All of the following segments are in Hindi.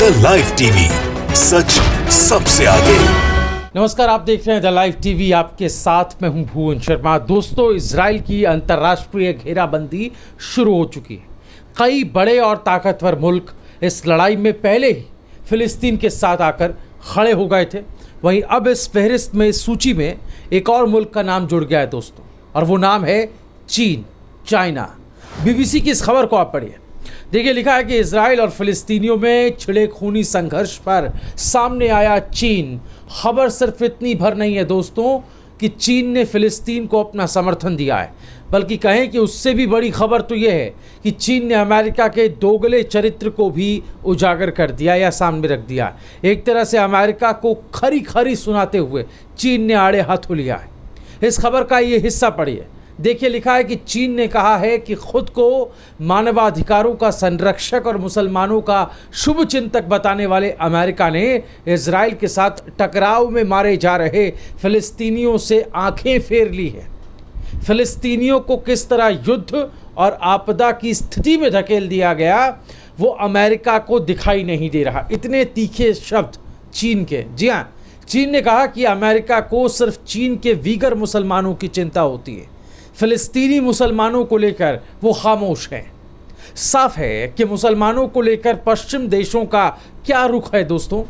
द लाइव टीवी, सच सबसे आगे। नमस्कार, आप देख रहे हैं द लाइव टीवी। आपके साथ मैं हूं भुवन शर्मा। दोस्तों, इजराइल की अंतर्राष्ट्रीय घेराबंदी शुरू हो चुकी है। कई बड़े और ताकतवर मुल्क इस लड़ाई में पहले ही फिलिस्तीन के साथ आकर खड़े हो गए थे। वहीं अब इस फहरिस्त में, इस सूची में एक और मुल्क का नाम जुड़ गया है दोस्तों, और वो नाम है चीन, चाइना। बीबीसी की इस खबर को आप पढ़िए। देखिए, लिखा है कि इजराइल और फिलिस्तीनियों में छिड़े खूनी संघर्ष पर सामने आया चीन। खबर सिर्फ इतनी भर नहीं है दोस्तों कि चीन ने फिलिस्तीन को अपना समर्थन दिया है, बल्कि कहें कि उससे भी बड़ी खबर तो यह है कि चीन ने अमेरिका के दोगले चरित्र को भी उजागर कर दिया या सामने रख दिया। एक तरह से अमेरिका को खरी खरी सुनाते हुए चीन ने आड़े हाथों लिया है। इस खबर का ये हिस्सा पढ़िए। देखिए, लिखा है कि चीन ने कहा है कि खुद को मानवाधिकारों का संरक्षक और मुसलमानों का शुभ चिंतक बताने वाले अमेरिका ने इजराइल के साथ टकराव में मारे जा रहे फिलिस्तीनियों से आंखें फेर ली है। फिलिस्तीनियों को किस तरह युद्ध और आपदा की स्थिति में धकेल दिया गया, वो अमेरिका को दिखाई नहीं दे रहा। इतने तीखे शब्द चीन के। जी हाँ, चीन ने कहा कि अमेरिका को सिर्फ चीन के वीगर मुसलमानों की चिंता होती है। फिलिस्तीनी मुसलमानों को लेकर वो खामोश हैं। साफ है कि मुसलमानों को लेकर पश्चिम देशों का क्या रुख है दोस्तों,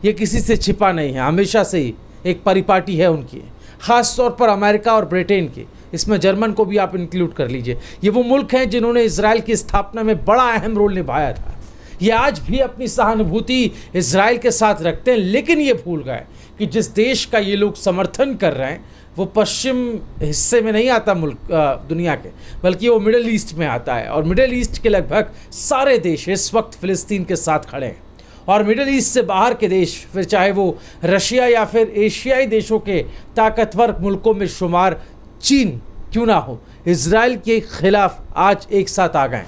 ये किसी से छिपा नहीं है। हमेशा से ही एक परिपाटी है उनकी, ख़ास तौर पर अमेरिका और ब्रिटेन की। इसमें जर्मन को भी आप इंक्लूड कर लीजिए। ये वो मुल्क हैं जिन्होंने इजराइल की स्थापना में बड़ा अहम रोल निभाया था। ये आज भी अपनी सहानुभूति इजराइल के साथ रखते हैं, लेकिन ये भूल गए कि जिस देश का ये लोग समर्थन कर रहे हैं वो पश्चिम हिस्से में नहीं आता मुल्क दुनिया के, बल्कि वो मिडिल ईस्ट में आता है। और मिडिल ईस्ट के लगभग सारे देश इस वक्त फ़िलिस्तीन के साथ खड़े हैं। और मिडिल ईस्ट से बाहर के देश, फिर चाहे वो रशिया या फिर एशियाई देशों के ताकतवर मुल्कों में शुमार चीन क्यों ना हो, इजराइल के खिलाफ आज एक साथ आ गए।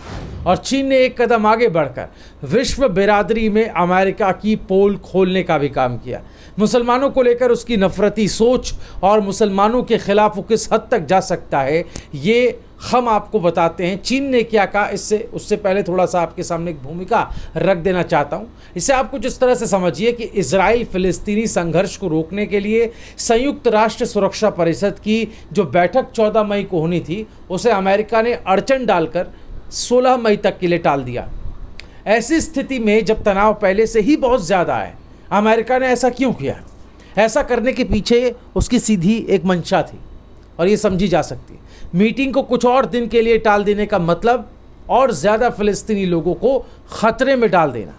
और चीन ने एक कदम आगे बढ़कर विश्व बिरादरी में अमेरिका की पोल खोलने का भी काम किया। मुसलमानों को लेकर उसकी नफरती सोच और मुसलमानों के खिलाफ वो किस हद तक जा सकता है, ये हम आपको बताते हैं। चीन ने क्या कहा, उससे पहले थोड़ा सा आपके सामने एक भूमिका रख देना चाहता हूँ। इसे आप कुछ इस तरह से समझिए कि इजराइल फिलिस्तीनी संघर्ष को रोकने के लिए संयुक्त राष्ट्र सुरक्षा परिषद की जो बैठक 14 मई को होनी थी, उसे अमेरिका ने अड़चन डालकर 16 मई तक के लिए टाल दिया। ऐसी स्थिति में जब तनाव पहले से ही बहुत ज़्यादा है, अमेरिका ने ऐसा क्यों किया? ऐसा करने के पीछे उसकी सीधी एक मंशा थी और ये समझी जा सकती है। मीटिंग को कुछ और दिन के लिए टाल देने का मतलब और ज़्यादा फ़िलिस्तीनी लोगों को ख़तरे में डाल देना।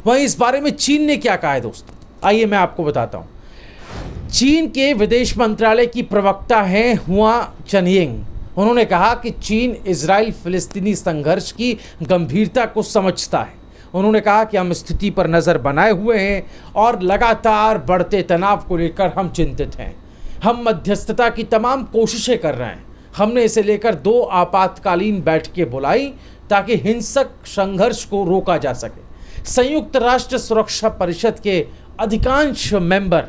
वहीं इस बारे में चीन ने क्या कहा है दोस्तों, आइए मैं आपको बताता हूँ। चीन के विदेश मंत्रालय की प्रवक्ता हैं हुआ चनयिंग। उन्होंने कहा कि चीन इजराइल फिलिस्तीनी संघर्ष की गंभीरता को समझता है। उन्होंने कहा कि हम स्थिति पर नज़र बनाए हुए हैं और लगातार बढ़ते तनाव को लेकर हम चिंतित हैं। हम मध्यस्थता की तमाम कोशिशें कर रहे हैं। हमने इसे लेकर 2 आपातकालीन बैठकें बुलाई ताकि हिंसक संघर्ष को रोका जा सके। संयुक्त राष्ट्र सुरक्षा परिषद के अधिकांश मेंबर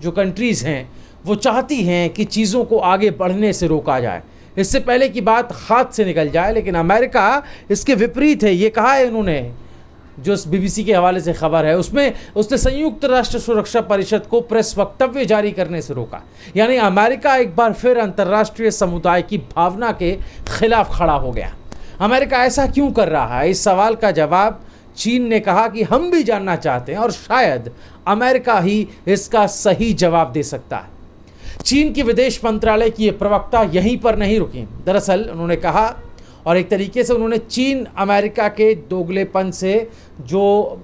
जो कंट्रीज़ हैं, वो चाहती हैं कि चीज़ों को आगे बढ़ने से रोका जाए, इससे पहले की बात हाथ से निकल जाए। लेकिन अमेरिका इसके विपरीत है। ये कहा है उन्होंने, जो बीबीसी के हवाले से खबर है, उसमें उसने संयुक्त राष्ट्र सुरक्षा परिषद को प्रेस वक्तव्य जारी करने से रोका। यानी अमेरिका एक बार फिर अंतर्राष्ट्रीय समुदाय की भावना के खिलाफ खड़ा हो गया। अमेरिका ऐसा क्यों कर रहा है, इस सवाल का जवाब चीन ने कहा कि हम भी जानना चाहते हैं और शायद अमेरिका ही इसका सही जवाब दे सकता है। चीन की विदेश मंत्रालय की ये प्रवक्ता यहीं पर नहीं रुकी। दरअसल उन्होंने कहा, और एक तरीके से उन्होंने चीन अमेरिका के दोगलेपन से जो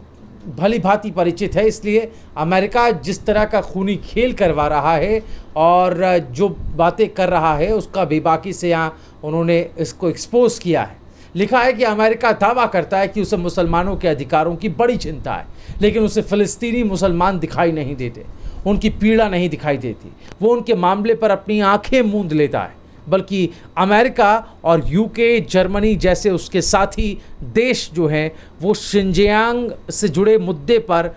भली भांति परिचित है, इसलिए अमेरिका जिस तरह का खूनी खेल करवा रहा है और जो बातें कर रहा है उसका बेबाकी से यहाँ उन्होंने इसको एक्सपोज किया है। लिखा है कि अमेरिका दावा करता है कि उसे मुसलमानों के अधिकारों की बड़ी चिंता है, लेकिन उसे फ़िलिस्तीनी मुसलमान दिखाई नहीं देते, उनकी पीड़ा नहीं दिखाई देती। वो उनके मामले पर अपनी आंखें मूंद लेता है। बल्कि अमेरिका और यूके, जर्मनी जैसे उसके साथी देश जो हैं, वो शिनजियांग से जुड़े मुद्दे पर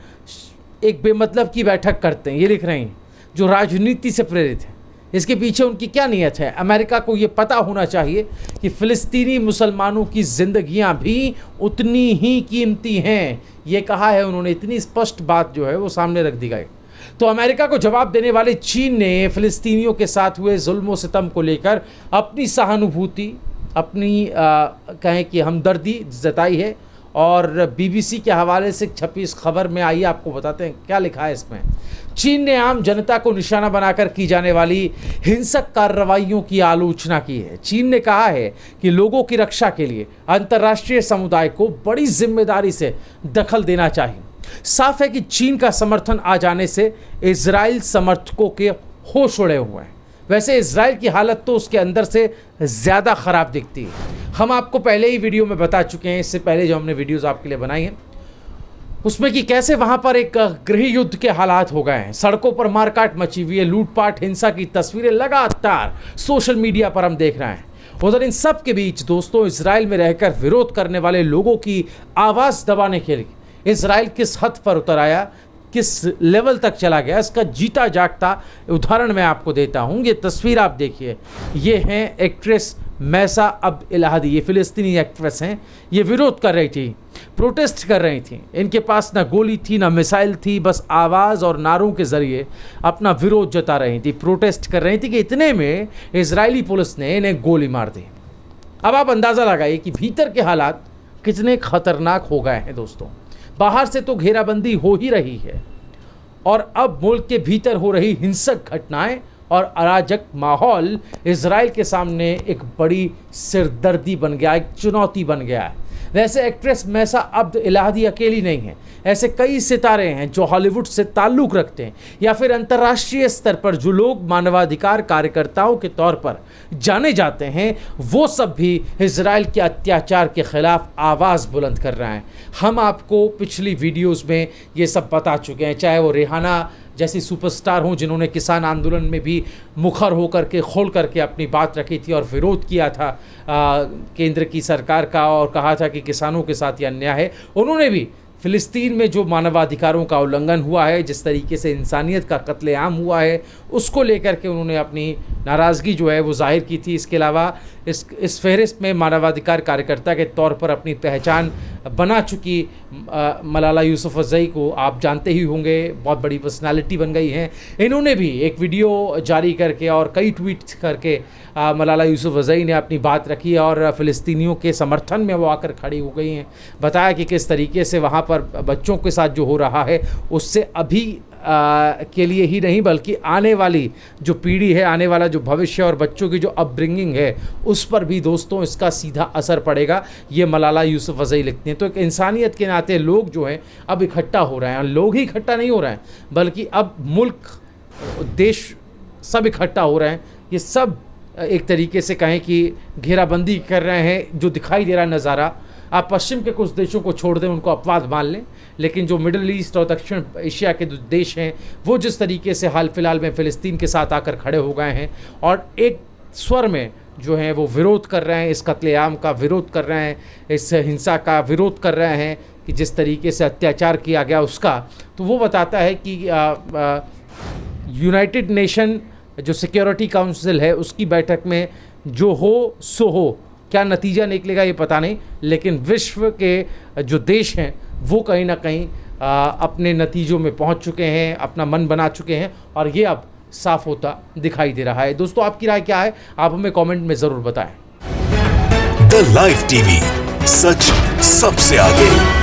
एक बेमतलब की बैठक करते हैं। ये लिख रहे हैं, जो राजनीति से प्रेरित है। इसके पीछे उनकी क्या नीयत है? अमेरिका को ये पता होना चाहिए कि फ़िलिस्तीनी मुसलमानों की ज़िंदगियां भी उतनी ही कीमती हैं। ये कहा है उन्होंने, इतनी स्पष्ट बात जो है वो सामने रख दी गई। तो अमेरिका को जवाब देने वाले चीन ने फ़िलिस्तीनियों के साथ हुए जुल्म व सितम को लेकर अपनी सहानुभूति, अपनी कहें कि हमदर्दी जताई है। और बीबीसी के हवाले से छपी इस खबर में आइए आपको बताते हैं क्या लिखा है इसमें। चीन ने आम जनता को निशाना बनाकर की जाने वाली हिंसक कार्रवाइयों की आलोचना की है। चीन ने कहा है कि लोगों की रक्षा के लिए अंतर्राष्ट्रीय समुदाय को बड़ी जिम्मेदारी से दखल देना चाहिए। साफ है कि चीन का समर्थन आ जाने से इजराइल समर्थकों के होश उड़े हुए हैं। वैसे इजराइल की हालत तो उसके अंदर से ज़्यादा ख़राब दिखती है। हम आपको पहले ही वीडियो में बता चुके हैं, इससे पहले जो हमने वीडियोस आपके लिए बनाई हैं उसमें कि कैसे वहाँ पर एक गृह युद्ध के हालात हो गए हैं। सड़कों पर मारकाट मची हुई है, लूटपाट, हिंसा की तस्वीरें लगातार सोशल मीडिया पर हम देख रहे हैं। उधर इन सब के बीच दोस्तों, इजराइल में रहकर विरोध करने वाले लोगों की आवाज़ दबाने के लिए इजराइल किस हद पर उतर आया, किस लेवल तक चला गया, इसका जीता जागता उदाहरण मैं आपको देता हूँ। ये तस्वीर आप देखिए, ये हैं एक्ट्रेस मैसा अब्द इलाहदी, ये फ़िलिस्तीनी एक्ट्रेस हैं। ये विरोध कर रही थी, प्रोटेस्ट कर रही थी। इनके पास ना गोली थी ना मिसाइल थी, बस आवाज़ और नारों के ज़रिए अपना विरोध जता रही थी, प्रोटेस्ट कर रही थी कि इतने में इजरायली पुलिस ने इन्हें गोली मार दी। अब आप अंदाज़ा लगाइए कि भीतर के हालात कितने ख़तरनाक हो गए हैं दोस्तों। बाहर से तो घेराबंदी हो ही रही है और अब मुल्क के भीतर हो रही हिंसक घटनाएं और अराजक माहौल इजराइल के सामने एक बड़ी सिरदर्दी बन गया, एक चुनौती बन गया है। वैसे एक्ट्रेस मैसा अब्द इलाहदी अकेली नहीं है, ऐसे कई सितारे हैं जो हॉलीवुड से ताल्लुक़ रखते हैं या फिर अंतर्राष्ट्रीय स्तर पर जो लोग मानवाधिकार कार्यकर्ताओं के तौर पर जाने जाते हैं, वो सब भी इजराइल के अत्याचार के ख़िलाफ़ आवाज़ बुलंद कर रहे हैं। हम आपको पिछली वीडियोज़ में ये सब बता चुके हैं, चाहे वो रिहाना जैसी सुपरस्टार हों जिन्होंने किसान आंदोलन में भी मुखर होकर के खोल करके अपनी बात रखी थी और विरोध किया था केंद्र की सरकार का और कहा था कि किसानों के साथ ये अन्याय है। उन्होंने भी फ़िलिस्तीन में जो मानवाधिकारों का उल्लंघन हुआ है, जिस तरीके से इंसानियत का कत्लेआम हुआ है, उसको लेकर के उन्होंने अपनी नाराज़गी जो है वो जाहिर की थी। इसके अलावा इस फहरिस्त में मानवाधिकार कार्यकर्ता के तौर पर अपनी पहचान बना चुकी मलाला यूसुफ़ज़ई को आप जानते ही होंगे, बहुत बड़ी पर्सनालिटी बन गई हैं। इन्होंने भी एक वीडियो जारी करके और कई ट्वीट करके मलाला यूसुफ़ज़ई ने अपनी बात रखी और फ़िलिस्तीनियों के समर्थन में वो आकर खड़ी हो गई हैं। बताया कि किस तरीके से वहाँ पर बच्चों के साथ जो हो रहा है उससे अभी के लिए ही नहीं बल्कि आने वाली जो पीढ़ी है, आने वाला जो भविष्य और बच्चों की जो अपब्रिंगिंग है उस पर भी दोस्तों इसका सीधा असर पड़ेगा, ये मलाला यूसुफ़ज़ई लिखती हैं। तो एक इंसानियत के नाते लोग जो हैं अब इकट्ठा हो रहे हैं। लोग ही इकट्ठा नहीं हो रहे हैं बल्कि अब मुल्क, देश सब इकट्ठा हो रहे हैं। ये सब एक तरीके से कहें कि घेराबंदी कर रहे हैं। जो दिखाई दे रहा नज़ारा, आप पश्चिम के कुछ देशों को छोड़ दें, उनको अपवाद मान लें, लेकिन जो मिडल ईस्ट और दक्षिण एशिया के जो देश हैं वो जिस तरीके से हाल फिलहाल में फ़िलिस्तीन के साथ आकर खड़े हो गए हैं और एक स्वर में जो हैं वो विरोध कर रहे हैं, इस कत्लेआम का विरोध कर रहे हैं, इस हिंसा का विरोध कर रहे हैं कि जिस तरीके से अत्याचार किया गया उसका, तो वो बताता है कि यूनाइटेड नेशन जो सिक्योरिटी काउंसिल है उसकी बैठक में जो हो सो हो, क्या नतीजा निकलेगा ये पता नहीं, लेकिन विश्व के जो देश हैं वो कहीं ना कहीं अपने नतीजों में पहुंच चुके हैं, अपना मन बना चुके हैं और ये अब साफ होता दिखाई दे रहा है। दोस्तों आपकी राय क्या है, आप हमें कमेंट में ज़रूर बताएं। द लाइव टीवी, सच सबसे आगे।